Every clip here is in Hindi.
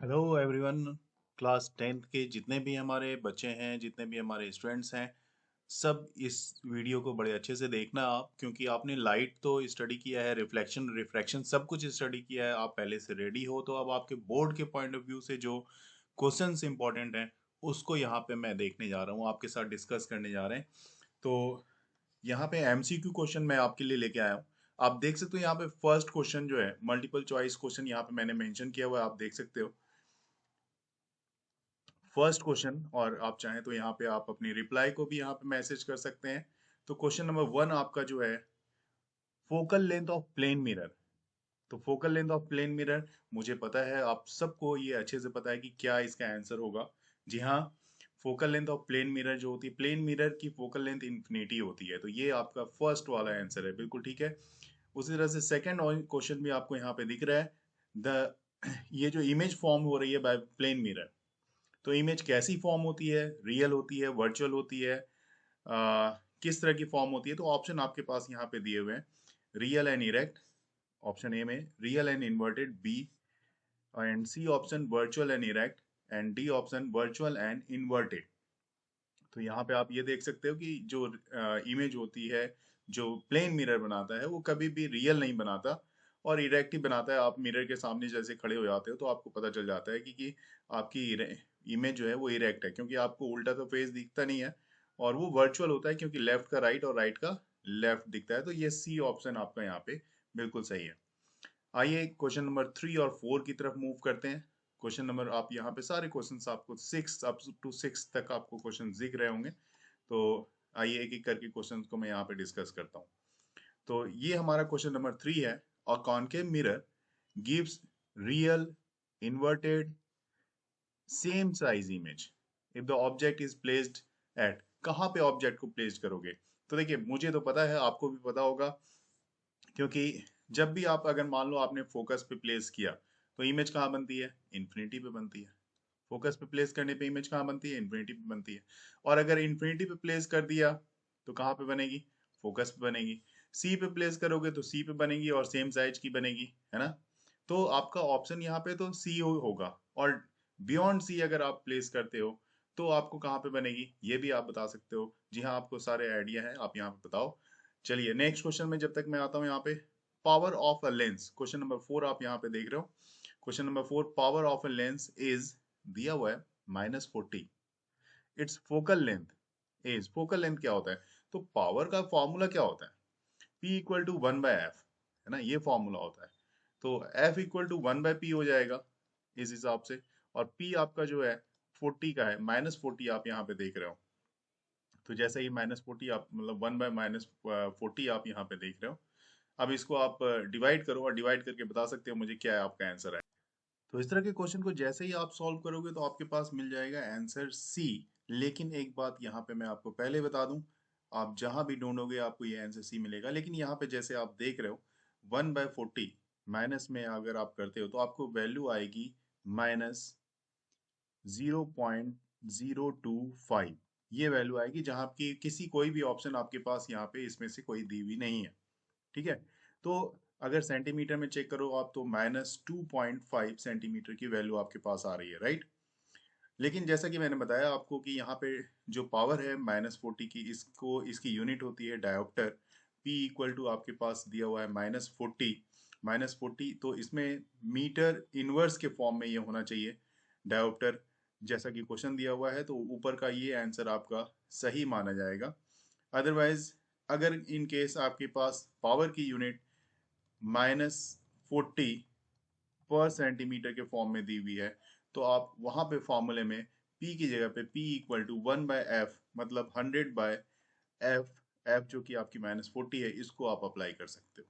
Hello everyone. क्लास 10th के जितने भी हमारे बच्चे हैं, जितने भी हमारे स्टूडेंट्स हैं, सब इस वीडियो को बड़े अच्छे से देखना आप, क्योंकि आपने लाइट तो स्टडी किया है, रिफ्लेक्शन रिफ्रैक्शन सब कुछ स्टडी किया है, आप पहले से रेडी हो। तो अब आपके बोर्ड के पॉइंट ऑफ व्यू से जो क्वेश्चंस इंपॉर्टेंट हैं उसको यहाँ पे मैं देखने जा रहा हूँ, आपके साथ डिस्कस करने जा रहे हैं। तो यहाँ पे एमसीक्यू क्वेश्चन मैं आपके लिए लेके आया हूँ। आप देख सकते हो यहाँ पे फर्स्ट क्वेश्चन जो है मल्टीपल चॉइस क्वेश्चन यहाँ पे मैंने मेंशन किया हुआ है, आप देख सकते हो फर्स्ट क्वेश्चन। और आप चाहें तो यहाँ पे आप अपनी रिप्लाई को भी यहाँ पे मैसेज कर सकते हैं। तो क्वेश्चन नंबर 1 आपका जो है, focal length of plane mirror. तो focal length of plane mirror, मुझे पता है आप सबको ये अच्छे से पता है कि क्या इसका आंसर होगा। जी हाँ, focal length of plane mirror जो होती है, प्लेन मिरर की फोकल लेंथ इन्फिनिटी होती है। तो ये आपका फर्स्ट वाला आंसर है, बिल्कुल ठीक है। उसी तरह से सेकंड क्वेश्चन भी आपको यहाँ पे दिख रहा है। द ये जो इमेज फॉर्म हो रही है बाय प्लेन मिरर, तो इमेज कैसी फॉर्म होती है, रियल होती है, वर्चुअल होती है, किस तरह की फॉर्म होती है। तो ऑप्शन आपके पास यहाँ पे दिए हुए हैं, real and erect option A में, real and inverted B, and C option virtual and erect, and D option virtual and inverted. तो यहाँ पे आप ये देख सकते हो कि जो इमेज होती है, जो प्लेन मिरर बनाता है वो कभी भी रियल नहीं बनाता और इरेक्ट ही बनाता है। आप मिरर के सामने जैसे खड़े हो जाते हो तो आपको पता चल जाता है कि आपकी इमेज जो है वो इरेक्ट है, क्योंकि आपको उल्टा तो फेस दिखता नहीं है। और वो वर्चुअल होता है क्योंकि लेफ्ट का राइट और राइट का लेफ्ट दिखता है। तो ये सी ऑप्शन आपका यहाँ पे बिल्कुल सही है। आइए क्वेश्चन नंबर 3 और 4 की तरफ मूव करते हैं। क्वेश्चन नंबर, आप यहाँ पे सारे क्वेश्चंस आपको 6 अप टू 6 तक आपको क्वेश्चन दिख रहे होंगे। तो आइए एक एक करके क्वेश्चंस को मैं यहाँ पे डिस्कस करता हूँ। तो ये हमारा क्वेश्चन नंबर 3 है। A concave mirror gives real, inverted, same size image if the object is placed at. कहाँ पे ऑब्जेक्ट को प्लेस करोगे? तो देखिए, मुझे तो पता है, आपको भी पता होगा, क्योंकि जब भी आप, अगर मान लो आपने फोकस पे प्लेस किया, तो इमेज कहाँ बनती है? इन्फिनिटी पे बनती है। फोकस पे प्लेस करने पे इमेज कहाँ बनती है? इन्फिनिटी पे बनती है। और अगर इन्फिनिटी पे प्लेस कर दिया तो कहाँ पे बनेगी? फोकस पे बनेगी। सी पे प्लेस करोगे तो सी पे बनेगी और सेम साइज की बनेगी, है ना? तो आपका ऑप्शन यहाँ पे तो सी होगा। और बियॉन्ड सी अगर आप प्लेस करते हो तो आपको कहाँ पे बनेगी, ये भी आप बता सकते हो। जी हाँ, आपको सारे आइडिया है, आप यहाँ पे बताओ। चलिए नेक्स्ट क्वेश्चन में जब तक मैं आता हूँ यहाँ पे, power of a lens, question number 4 आप यहाँ पे देख रहे हो। Question number 4, power of a lens is दिया हुआ है -40। It's focal length is, focal length क्या होता है? तो पावर का फॉर्मूला क्या होता है? P इक्वल टू 1/f, है ना, ये फॉर्मूला होता है। तो F इक्वल टू 1/p हो जाएगा इस हिसाब से। और P आपका जो है 40 का है, -40 आप यहाँ पे देख रहे हो। तो जैसे ही -40 आप, मतलब 1/-40 आप यहाँ पे देख रहे हो। अब इसको आप डिवाइड करो और डिवाइड करके बता सकते हो मुझे क्या है आपका आंसर है। तो इस तरह के क्वेश्चन को जैसे ही आप सॉल्व करोगे तो आपके पास मिल जाएगा आंसर सी। लेकिन एक बात यहाँ पे मैं आपको पहले बता दूं, आप जहां भी ढूंढोगे आपको ये आंसर सी मिलेगा। लेकिन यहाँ पे जैसे आप देख रहे हो, 1/40 माइनस में अगर आप करते हो तो आपको वैल्यू आएगी -0.025। ये वैल्यू आएगी जहां की किसी कोई भी ऑप्शन आपके पास यहाँ पे इसमें से कोई दी हुई नहीं है। ठीक है। तो अगर सेंटीमीटर में चेक करो आप तो -2.5 सेंटीमीटर की वैल्यू आपके पास आ रही है, राइट। लेकिन जैसा कि मैंने बताया आपको कि यहाँ पे जो पावर है -40 की, इसको इसकी यूनिट होती है डायोप्टर। P इक्वल टू आपके पास दिया हुआ है -40। तो इसमें मीटर इनवर्स के फॉर्म में ये होना चाहिए डायोप्टर, जैसा कि क्वेश्चन दिया हुआ है। तो ऊपर का ये आंसर आपका सही माना जाएगा। अदरवाइज, अगर इन केस आपके पास पावर की यूनिट -40 पर सेंटीमीटर के फॉर्म में दी हुई है, तो आप वहां पे फॉर्मूले में P की जगह पे P इक्वल टू 1/f, मतलब 100/f, f जो कि आपकी -40 है, इसको आप अप्लाई कर सकते हो।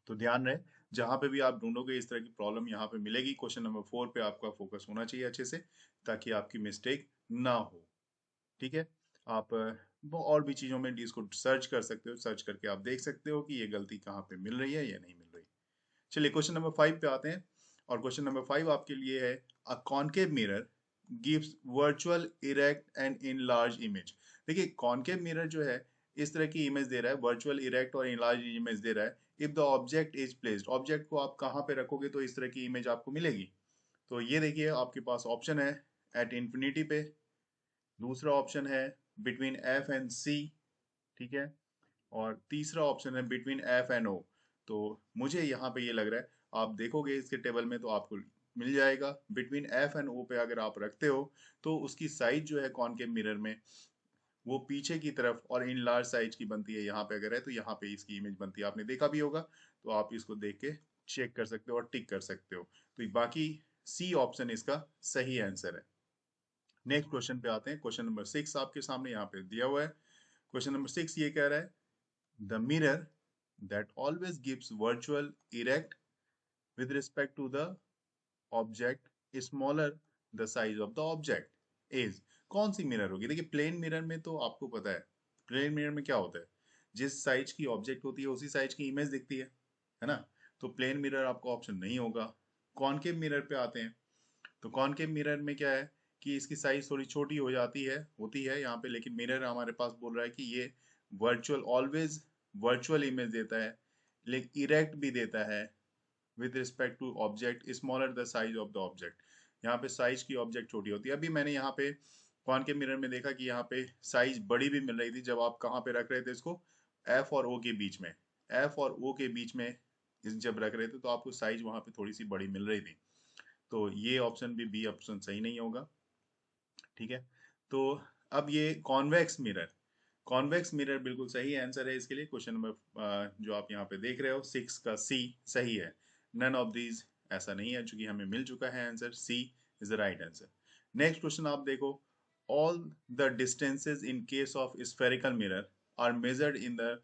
तो ध्यान रहे, जहां पे भी आप ढूंढोगे इस तरह की प्रॉब्लम यहाँ पे मिलेगी। क्वेश्चन नंबर 4 पे आपका फोकस होना चाहिए अच्छे से, ताकि आपकी मिस्टेक ना हो। ठीक है। आप वो और भी चीज़ों में इसको सर्च कर सकते हो, सर्च करके आप देख सकते हो कि ये गलती कहाँ पे मिल रही है या नहीं मिल रही। चलिए क्वेश्चन नंबर 5 पे आते हैं। और क्वेश्चन नंबर 5 आपके लिए है, a concave mirror gives virtual erect and in large image. देखिए, कॉनकेव मिरर जो है इस तरह की इमेज दे रहा है, वर्चुअल इरेक्ट और इन लार्ज इमेज दे रहा है। If the object is placed, object को आप कहाँ पे रखोगे तो इस तरह की इमेज आपको मिलेगी। तो ये देखिए आपके पास ऑप्शन है एट इंफिनिटी पे, दूसरा ऑप्शन है बिटवीन एफ एंड सी, ठीक है, और तीसरा ऑप्शन है बिटवीन एफ एंड ओ। तो मुझे यहाँ पे ये लग रहा है, आप देखोगे इसके टेबल में तो आपको मिल जाएगा बिटवीन एफ एंड ओ पे अगर आप रखते हो तो उसकी साइज जो है कॉनकेव मिरर में वो पीछे की तरफ और इन लार्ज साइज की बनती है। यहाँ पे अगर है तो यहाँ पे इसकी इमेज बनती है, आपने देखा भी होगा, तो आप इसको देख के चेक कर सकते हो और टिक कर सकते हो। तो बाकी सी ऑप्शन इसका सही आंसर है। नेक्स्ट क्वेश्चन पे आते हैं। क्वेश्चन नंबर 6 आपके सामने यहाँ पे दिया हुआ है। क्वेश्चन नंबर 6 ये कह रहा है the mirror that always gives virtual erect with respect to the object smaller the size of the object is। कौन सी मिरर होगी? देखिए प्लेन मिरर में तो आपको पता है प्लेन मिरर में क्या होता है, जिस साइज की ऑब्जेक्ट होती है उसी साइज की इमेज दिखती है ना। तो प्लेन मिरर आपका ऑप्शन नहीं होगा। कॉनकेव मिरर पे आते हैं। तो कॉनकेव मिरर में क्या है कि इसकी साइज थोड़ी छोटी हो जाती है होती है यहाँ पे, लेकिन मिरर हमारे पास बोल रहा है कि ये वर्चुअल ऑलवेज वर्चुअल इमेज देता है, लेकिन इरेक्ट भी देता है with respect to object smaller the size of the object. यहाँ पे साइज की ऑब्जेक्ट छोटी होती है। अभी मैंने यहाँ पे कॉनकेव मिरर में देखा कि यहाँ पे साइज बड़ी भी मिल रही थी जब आप कहाँ पे रख रहे थे इसको, एफ और ओ के बीच में, एफ और ओ के बीच में जब रख रहे थे तो आपको साइज वहां पे थोड़ी सी बड़ी मिल रही थी। तो ये ऑप्शन भी बी ऑप्शन सही नहीं होगा, ठीक है। तो अब ये कॉन्वेक्स मिरर, कॉन्वेक्स मिरर बिल्कुल सही आंसर है इसके लिए। क्वेश्चन नंबर जो आप यहाँ पे देख रहे हो 6 का सी सही है। नन ऑफ दीज ऐसा नहीं है, चूंकि हमें मिल चुका है answer, C is the right answer. Next question आप देखो, all the distances in case of spherical mirror are measured in the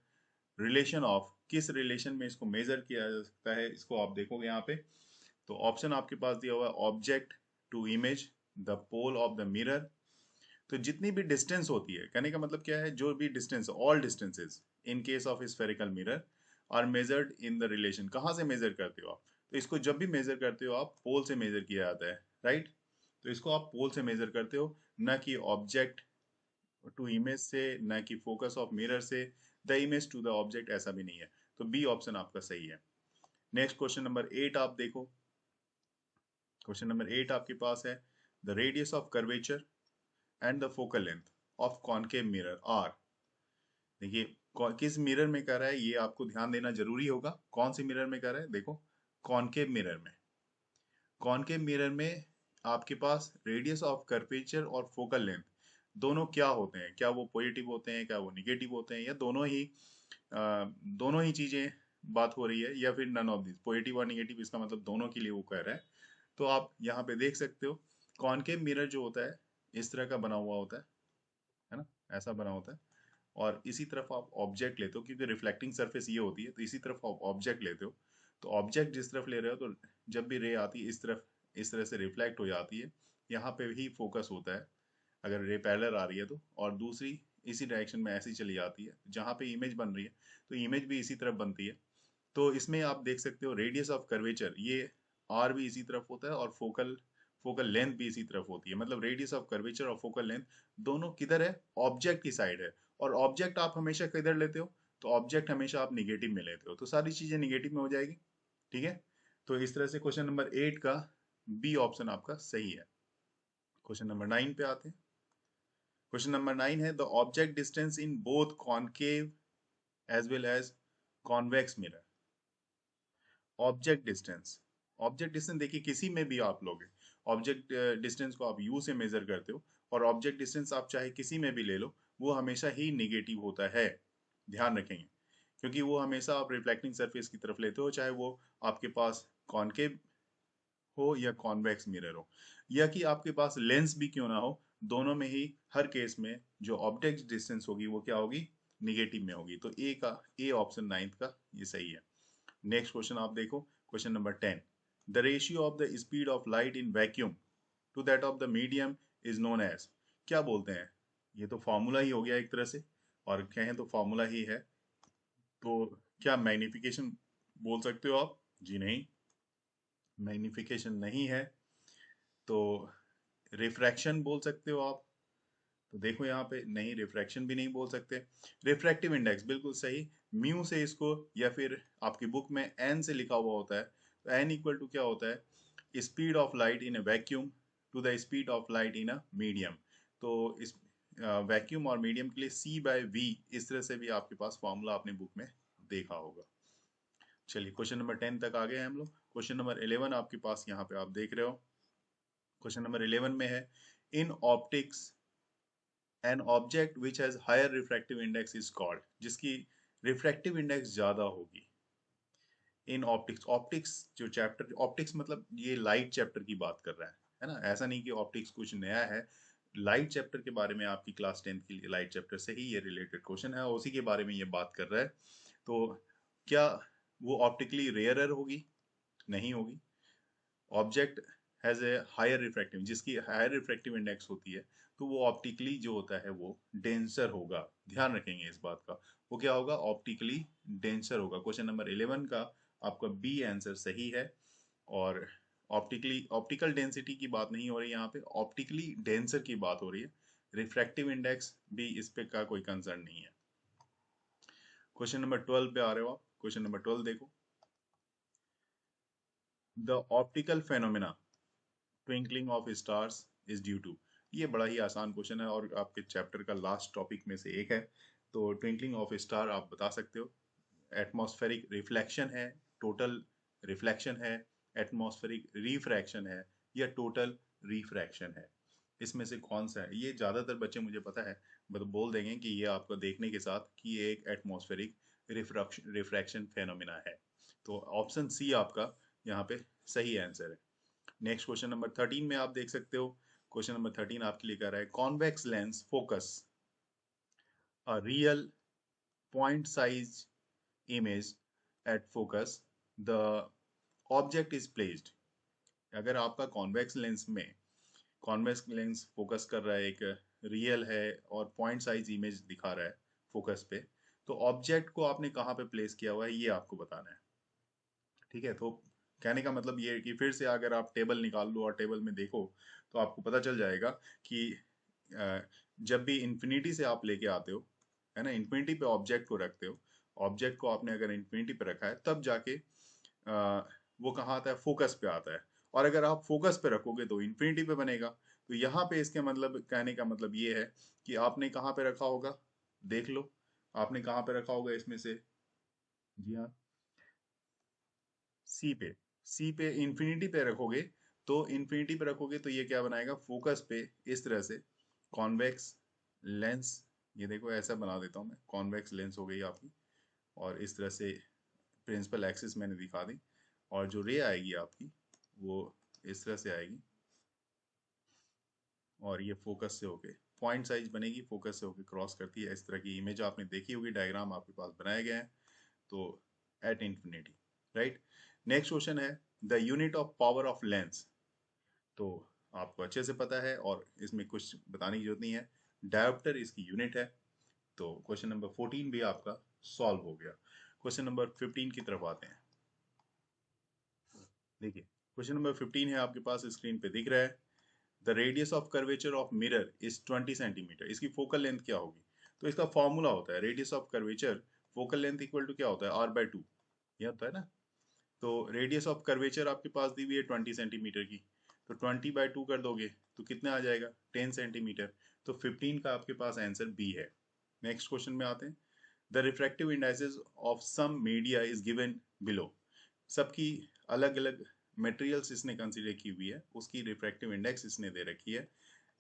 relation of, किस रिलेशन में इसको मेजर किया जा सकता है, इसको आप देखोगे यहाँ पे। तो ऑप्शन आपके पास दिया हुआ है object to image, the pole of the mirror. तो जितनी भी डिस्टेंस होती है, कहने का मतलब क्या है, जो भी distance, all distances in case of spherical mirror are measured in the relation. कहाँ से मेजर करते हो आप? तो इसको जब भी मेजर करते हो आप पोल से मेजर किया जाता है, राइट। तो इसको आप पोल से मेजर करते हो, न कि ऑब्जेक्ट टू इमेज से, न कि फोकस ऑफ मिरर से, the image to the object, ऐसा भी नहीं है। तो बी ऑप्शन आपका सही है। नेक्स्ट क्वेश्चन नंबर 8 आप देखो। क्वेश्चन नंबर 8 आपके पास है the radius of curvature and the focal length of concave mirror are. देखिए किस मिरर में कर रहा है ये आपको ध्यान देना जरूरी होगा। कौन सी मिरर में कर रहा है? देखो कॉनकेव मिरर में। कॉनकेव मिरर में आपके पास रेडियस ऑफ कर्वेचर और फोकल लेंथ दोनों क्या होते हैं? क्या वो पॉजिटिव होते हैं, क्या वो निगेटिव होते हैं, या दोनों ही चीजें बात हो रही है, या फिर नन ऑफ दिस, पॉजिटिव और निगेटिव, इसका मतलब दोनों के लिए वो कह रहा है। तो आप यहाँ पे देख सकते हो कॉनकेव मिरर जो होता है इस तरह का बना हुआ होता है ना, ऐसा बना होता है। और इसी तरफ आप ऑब्जेक्ट लेते हो, क्योंकि रिफ्लेक्टिंग सरफेस ये होती है, तो इसी तरफ आप ऑब्जेक्ट लेते हो। तो ऑब्जेक्ट जिस तरफ ले रहे हो तो जब भी रे आती है इस तरफ, इस तरह से रिफ्लेक्ट हो जाती है, यहाँ पे ही फोकस होता है अगर रे पैरेलल आ रही है तो, और दूसरी इसी डायरेक्शन में ऐसी चली जाती है जहाँ पे इमेज बन रही है, तो इमेज भी इसी तरफ बनती है। तो इसमें आप देख सकते हो रेडियस ऑफ कर्वेचर, ये आर भी इसी तरफ होता है और फोकल फोकल लेंथ भी इसी तरफ होती है। मतलब रेडियस ऑफ कर्वेचर और फोकल लेंथ दोनों किधर है? ऑब्जेक्ट की साइड है। और ऑब्जेक्ट आप हमेशा किधर लेते हो? तो ऑब्जेक्ट हमेशा आप निगेटिव में लेते हो, तो सारी चीजें निगेटिव में हो जाएगी, ठीक है। तो इस तरह से क्वेश्चन नंबर 8 का बी ऑप्शन आपका सही है। क्वेश्चन नंबर 9 पे आते हैं। क्वेश्चन नंबर 9 है the object distance in both concave as well as convex mirror. Object distance, object distance देखिए किसी में भी आप लोगे, ऑब्जेक्ट डिस्टेंस को आप यू से मेजर करते हो, और ऑब्जेक्ट डिस्टेंस आप चाहे किसी में भी ले लो वो हमेशा ही निगेटिव होता है, ध्यान रखेंगे। क्योंकि वो हमेशा आप रिफ्लेक्टिंग सरफेस की तरफ लेते हो, चाहे वो आपके पास कॉनकेव हो या कॉन्वेक्स मिरर हो, या कि आपके पास लेंस भी क्यों ना हो, दोनों में ही हर केस में जो ऑब्जेक्ट डिस्टेंस होगी वो क्या होगी? निगेटिव में होगी। तो ए का, ए ऑप्शन 9 का ये सही है। नेक्स्ट क्वेश्चन आप देखो, question number 10 the ratio of the speed of light in vacuum to that of the medium is known as. क्या बोलते हैं? ये तो फॉर्मूला ही हो गया एक तरह से, और कहें तो फॉर्मूला ही है। तो क्या मैग्निफिकेशन बोल सकते हो आप? जी नहीं, मैग्निफिकेशन नहीं है। तो रिफ्रैक्शन बोल सकते हो आप? तो देखो यहाँ पे नहीं, रिफ्रैक्शन भी नहीं बोल सकते। रिफ्रैक्टिव इंडेक्स बिल्कुल सही, म्यू से इसको, या फिर आपकी बुक में एन से लिखा हुआ होता है, तो एन इक्वल टू क्या होता है? Speed of light in a vacuum to the speed of light in a medium. तो इस वैक्यूम और मीडियम के लिए C/V, इस तरह से भी आपके पास फॉर्मूला आपने बुक में देखा होगा। चलिए क्वेश्चन नंबर 10 तक आ गए हैं हम लोग। क्वेश्चन नंबर 11 आपके पास यहाँ पे आप देख रहे हो। क्वेश्चन नंबर 11 में है, in optics an object which has higher refractive index is called, जिसकी रिफ्रैक्टिव इंडेक्स ज्यादा होगी। इन ऑप्टिक्स, ऑप्टिक्स जो चैप्टर, ऑप्टिक्स मतलब ये लाइट चैप्टर की बात कर रहा है ना, ऐसा नहीं कि ऑप्टिक्स कुछ नया है। लाइट चैप्टर के बारे में आपकी क्लास 10 की लाइट चैप्टर से ही ये रिलेटेड क्वेश्चन है, उसी के बारे में ये बात कर रहा है। तो क्या वो ऑप्टिकली रेयरर होगी? नहीं होगी। Object has a higher refractive, जिसकी हायर रिफ्रैक्टिव इंडेक्स होती है, तो वो ऑप्टिकली जो होता है वो डेंसर होगा। ध्यान रखेंगे इस बात का, वो क्या होगा? ऑप्टिकली डेंसर होगा। क्वेश्चन नंबर 11 का आपका बी आंसर सही है। और ऑप्टिकली, ऑप्टिकल डेंसिटी की बात नहीं हो रही यहाँ पे, ऑप्टिकली डेंसर की बात हो रही है। रिफ्रैक्टिव इंडेक्स भी इस पे का कोई कंसर्न नहीं है। क्वेश्चन नंबर 12 पे आ रहे हो आप। क्वेश्चन नंबर 12 देखो, the optical phenomena twinkling of stars is due to. ये बड़ा ही आसान क्वेश्चन है और आपके चैप्टर का लास्ट टॉपिक में से एक है। तो ट्विंकलिंग ऑफ स्टार आप बता सकते हो, एटमॉस्फेरिक रिफ्लेक्शन है, टोटल रिफ्लेक्शन है, एटमॉस्फेरिक रिफ्रैक्शन है, या टोटल रिफ्रैक्शन है। इसमें से कौन सा है? ये ज़्यादातर बच्चे, मुझे पता है, मतलब बोल देंगे कि ये आपको देखने के साथ कि ये एक एटमॉस्फेरिक रिफ्रैक्शन फेनोमेना है। तो ऑप्शन सी आपका यहाँ पे सही आंसर है। नेक्स्ट क्वेश्चन नंबर 13 में आप देख सकते हो। क्वेश्चन नंबर 13 आपके लिए कह रहा है, convex lens focus a real point size image at focus, the object is placed. अगर आपका कॉन्वेक्स लेंस में, कॉन्वेक्स लेंस फोकस कर रहा है, एक रियल है और पॉइंट साइज इमेज दिखा रहा है फोकस पे, तो ऑब्जेक्ट को आपने कहाँ पे प्लेस किया हुआ है ये आपको बताना है। ठीक है, तो कहने का मतलब ये है कि फिर से अगर आप टेबल निकाल लो और टेबल में देखो तो आपको पता चल जाएगा कि अ, जब भी इन्फिनिटी से आप लेके आते हो, है ना, इन्फिनिटी पे ऑब्जेक्ट को रखते हो, ऑब्जेक्ट को आपने अगर इन्फिनिटी पे रखा है तब जाके वो कहाँ आता है? फोकस पे आता है। और अगर आप फोकस पे रखोगे तो इन्फिनिटी पे बनेगा। तो यहाँ पे इसके मतलब, कहने का मतलब ये है कि आपने कहाँ पे रखा होगा, देख लो आपने कहाँ पे रखा होगा इसमें से। जी हाँ, सी पे। सी पे इन्फिनिटी पे रखोगे, तो इन्फिनिटी पे रखोगे तो ये क्या बनाएगा? फोकस पे इस तरह से कॉन्वेक्स लेंस, ये देखो ऐसा बना देता हूँ मैं, कॉन्वेक्स लेंस हो गई आपकी, और इस तरह से प्रिंसिपल एक्सिस मैंने दिखा दी, और जो रे आएगी आपकी वो इस तरह से आएगी, और ये फोकस से होके पॉइंट साइज बनेगी, फोकस से होके क्रॉस करती है। इस तरह की इमेज आपने देखी होगी, डायग्राम आपके पास बनाया गया है। तो at infinity, right. Next question है, the unit of power of lens. तो आपको अच्छे से पता है और इसमें कुछ बताने की जरूरत नहीं है, डायोप्टर इसकी यूनिट है। तो क्वेश्चन नंबर 14 भी आपका सॉल्व हो गया। क्वेश्चन नंबर 15 की तरफ आते हैं। देखिए क्वेश्चन नंबर 15 है आपके पास, स्क्रीन पे दिख रहा है, the radius of curvature of mirror is 20 centimetre. इसकी फोकल लेंथ क्या होगी? तो इसका फॉर्मूला होता है, radius of curvature focal length equal to क्या होता है? R/2, यह होता है ना। तो रेडियस ऑफ कर्वेचर आपके पास दी हुई है 20 सेंटीमीटर की, तो 20/2 कर दोगे तो कितना आ जाएगा? 10 सेंटीमीटर। तो 15 का आपके पास आंसर बी है। नेक्स्ट क्वेश्चन में आते हैं, the refractive indices of some media is given below. सबकी अलग अलग मटेरियल्स इसने कंसीडर की हुई है, उसकी रिफ्रैक्टिव इंडेक्स इसने दे रखी है।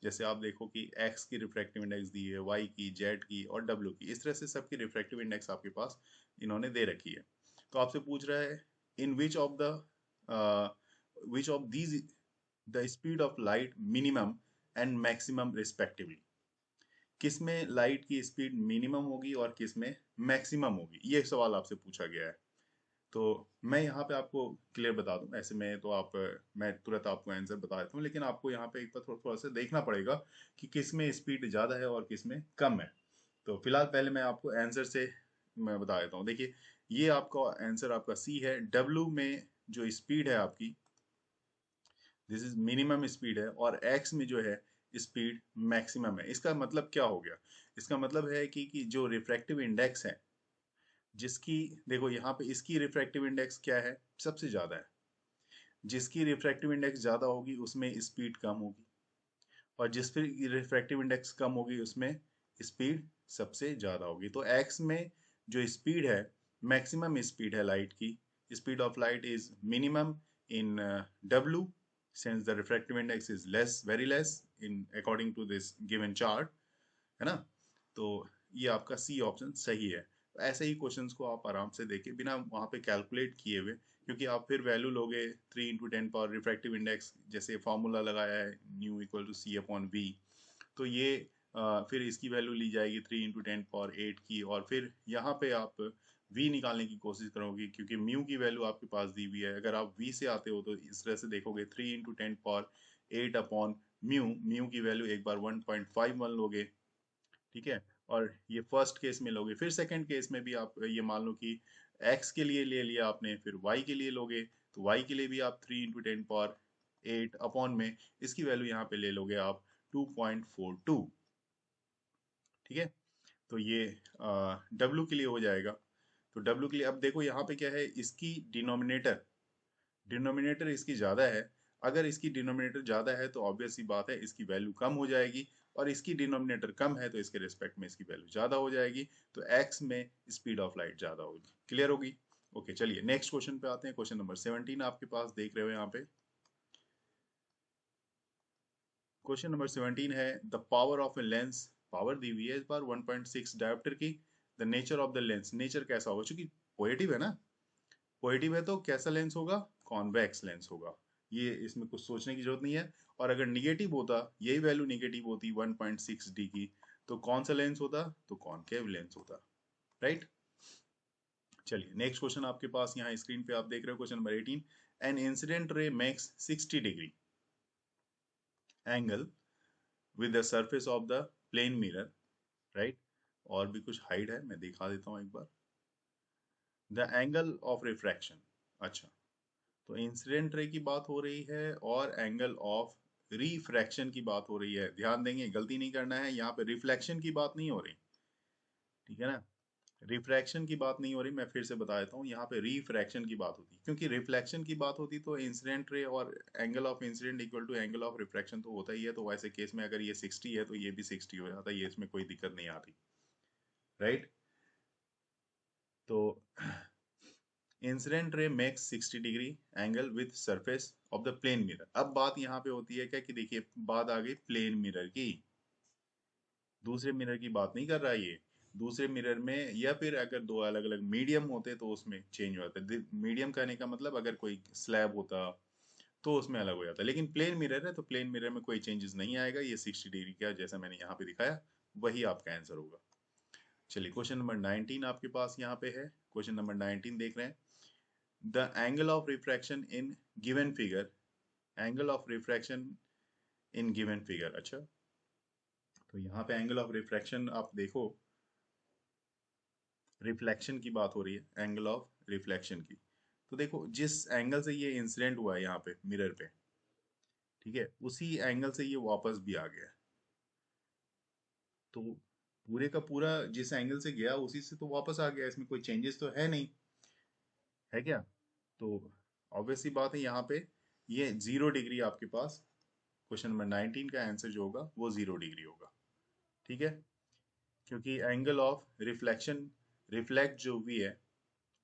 जैसे आप देखो कि x की रिफ्रैक्टिव इंडेक्स दी है, y की, z की और w की, इस तरह से सबकी रिफ्रैक्टिव इंडेक्स आपके पास इन्होंने दे रखी है। तो आपसे पूछ रहा है, in which of these the speed of light minimum and maximum respectively. किसमें लाइट की स्पीड मिनिमम होगी और किसमें मैक्सिमम होगी, ये सवाल आपसे पूछा गया है। तो मैं यहाँ पे आपको क्लियर बता दूं, ऐसे में तो आप, मैं तुरंत आपको आंसर बता देता हूँ, लेकिन आपको यहाँ पे एक बार थोड़ा थोड़ा सा देखना पड़ेगा कि किस में स्पीड ज़्यादा है और किस में कम है। तो फिलहाल पहले मैं आपको आंसर से मैं बता देता हूँ। देखिए ये आपका आंसर आपका सी है। डब्ल्यू में जो स्पीड है आपकी, दिस इज मिनिमम स्पीड है, और एक्स में जो है स्पीड मैक्सिमम है। इसका मतलब क्या हो गया? इसका मतलब है कि जो रिफ्रैक्टिव इंडेक्स है, जिसकी, देखो यहाँ पे इसकी रिफ्रैक्टिव इंडेक्स क्या है? सबसे ज्यादा है। जिसकी रिफ्रैक्टिव इंडेक्स ज़्यादा होगी उसमें स्पीड कम होगी, और जिस पर रिफ्रैक्टिव इंडेक्स कम होगी उसमें स्पीड सबसे ज़्यादा होगी। तो एक्स में जो स्पीड है, मैक्सिमम स्पीड है लाइट की, speed of light is minimum in W, since the refractive index is less, very less in according to this given chart, है ना। तो ये आपका सी ऑप्शन सही है। तो ऐसे ही क्वेश्चंस को आप आराम से देखिए बिना वहाँ पे कैलकुलेट किए हुए, क्योंकि आप फिर वैल्यू लोगे 3 × 10 पावर रिफ्रैक्टिव इंडेक्स, जैसे फॉर्मूला लगाया है nu equal to C upon V, तो ये फिर इसकी वैल्यू ली जाएगी 3 × 10 पावर 8 की, और फिर यहाँ पे आप v निकालने की कोशिश करोगे, क्योंकि म्यू की वैल्यू आपके पास दी हुई है। अगर आप v से आते हो तो इस तरह से देखोगे 3 × 10 पावर 8 अपॉन म्यू, म्यू की वैल्यू एक बार 1.51 लोगे, ठीक है, और ये फर्स्ट केस में लोगे। फिर सेकंड केस में भी आप ये मान लो कि x के लिए ले लिया आपने, फिर y के लिए लोगे, तो y के लिए भी आप 3 × 10 पावर 8 अपॉन में इसकी वैल्यू यहाँ पे ले लोगे आप 2.42, ठीक है। तो ये W के लिए हो जाएगा। तो W के लिए अब देखो यहाँ पे क्या है, इसकी डिनोमिनेटर, डिनोमिनेटर इसकी ज़्यादा है। अगर इसकी डिनोमिनेटर ज़्यादा है तो ऑब्वियस सी बात है इसकी वैल्यू कम हो जाएगी, और इसकी डिनोमिनेटर कम है तो इसके रिस्पेक्ट में इसकी वैल्यू ज़्यादा हो जाएगी। तो x में स्पीड ऑफ लाइट ज़्यादा होगी। क्लियर होगी? ओके, चलिए नेक्स्ट क्वेश्चन पे आते हैं। क्वेश्चन नंबर 17 आपके पास देख रहे हो यहाँ पे। क्वेश्चन नंबर 17 है the power of a lens, power दी हुई है इस बार 1.6 डायोप्टर की। The nature of the lens, nature कैसा होगा, चूंकि पॉजिटिव है ना, पॉजिटिव है तो कैसा लेंस होगा, कॉन्वेक्स लेंस होगा। ये इसमें कुछ सोचने की जरूरत नहीं है। और अगर निगेटिव होता, यही वैल्यू निगेटिव होती 1.6 डी की, तो कौन सा लेंस होता, तो कॉनकेव लेंस होता, राइट। चलिए नेक्स्ट क्वेश्चन आपके पास यहाँ स्क्रीन पे आप देख रहे हो, question number 18। An incident ray makes 60 degree angle with the surface of the plane mirror, right। और भी कुछ हाइड है, मैं दिखा देता हूँ एक बार। द एंगल ऑफ रिफ्रैक्शन, अच्छा, तो इंसिडेंट रे की बात हो रही है और एंगल ऑफ रिफ्रैक्शन की बात हो रही है। ध्यान देंगे, गलती नहीं करना है, यहाँ पे रिफ्लेक्शन की बात नहीं हो रही, ठीक है ना। रिफ्रैक्शन की बात नहीं हो रही, मैं फिर से बता देता हूँ, यहाँ पे रिफ्रैक्शन की बात होती, क्योंकि रिफ्लेक्शन की बात होती तो इंसिडेंट रे और angle of incidence equal to angle of refraction तो होता ही है। तो वैसे केस में अगर ये 60 है तो ये भी 60 हो जाता है, ये इसमें कोई दिक्कत नहीं आती, राइट। तो incident ray makes 60 degree angle with surface of the plane mirror. अब बात यहाँ पे होती है क्या कि देखिए, बात आ गई प्लेन मिरर की, दूसरे मिरर की बात नहीं कर रहा ये। दूसरे मिरर में, या फिर अगर दो अलग अलग मीडियम होते तो उसमें चेंज हो जाता है। मीडियम कहने का मतलब अगर कोई स्लैब होता तो उसमें अलग हो जाता है, लेकिन प्लेन मिरर है तो प्लेन मिरर में कोई चेंजेस नहीं आएगा। ये 60 डिग्री का जैसा मैंने यहाँ पे दिखाया वही आपका आंसर होगा। चलिए क्वेश्चन नंबर 19 आपके पास यहाँ पे है। क्वेश्चन नंबर 19 देख रहे हैं। The angle of refraction in given figure, angle of refraction in given figure, अच्छा, तो यहाँ पे एंगल ऑफ रिफ्रैक्शन आप देखो, रिफ्लेक्शन की बात हो रही है, एंगल ऑफ रिफ्लेक्शन की। तो देखो जिस एंगल से ये इंसिडेंट हुआ है यहाँ पे मिरर पे, ठीक है, उसी एंगल से ये वापस भी आ गया है। तो पूरे का पूरा जिस एंगल से गया उसी से तो वापस आ गया, इसमें कोई चेंजेस तो है नहीं, है क्या। तो ऑब्वियस सी बात है यहाँ पे ये 0 डिग्री आपके पास, क्वेश्चन नंबर 19 का आंसर जो होगा वो 0 डिग्री होगा, ठीक है, क्योंकि एंगल ऑफ रिफ्लेक्शन, रिफ्लेक्ट जो भी है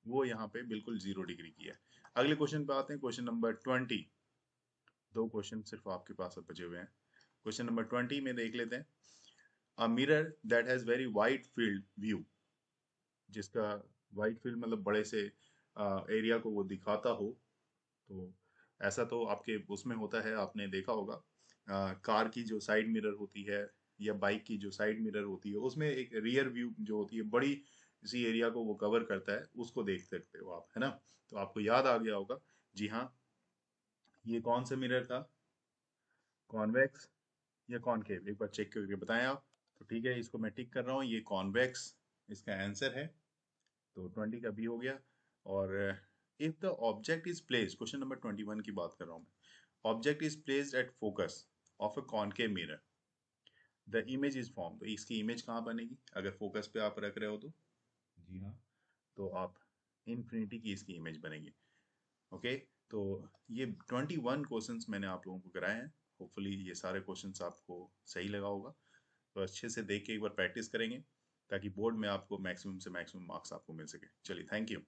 वो यहाँ पे बिल्कुल 0 डिग्री की है। अगले क्वेश्चन पे आते हैं, क्वेश्चन नंबर 20। दो क्वेश्चन सिर्फ आपके पास अब बचे हुए हैं। क्वेश्चन नंबर 20 में देख लेते हैं। A mirror that has very wide field view, जिसका वाइड फील्ड मतलब बड़े से एरिया को वो दिखाता हो, तो ऐसा तो आपके उसमें होता है, आपने देखा होगा कार की जो साइड मिरर होती है या बाइक की जो साइड मिरर होती है, उसमें एक रियर व्यू जो होती है, बड़ी इसी एरिया को वो कवर करता है, उसको देख सकते हो आप, है ना। तो आपको याद आ गया होगा। जी हाँ, ये कौन सा मिरर था, कॉन्वेक्स या कॉनकेव, एक बार चेक करके बताएं आप। तो ठीक है, इसको मैं टिक कर रहा हूँ, ये कॉन्वेक्स इसका आंसर है। तो 20 का भी हो गया। और if the object is placed, question number 21 की बात कर रहा हूँ मैं, object is placed at focus of a concave mirror, the image is form. तो इसकी इमेज कहाँ बनेगी अगर फोकस पे आप रख रहे हो तो, जी हाँ, तो आप इन्फिनिटी की इसकी इमेज बनेगी, ओके। तो ये 21 क्वेश्चंस मैंने आप लोगों को कराए हैं। होपफुली ये सारे क्वेश्चंस आपको सही लगा होगा। तो अच्छे से देख के एक बार प्रैक्टिस करेंगे ताकि बोर्ड में आपको मैक्सिमम से मैक्सिमम मार्क्स आपको मिल सके। चलिए, थैंक यू।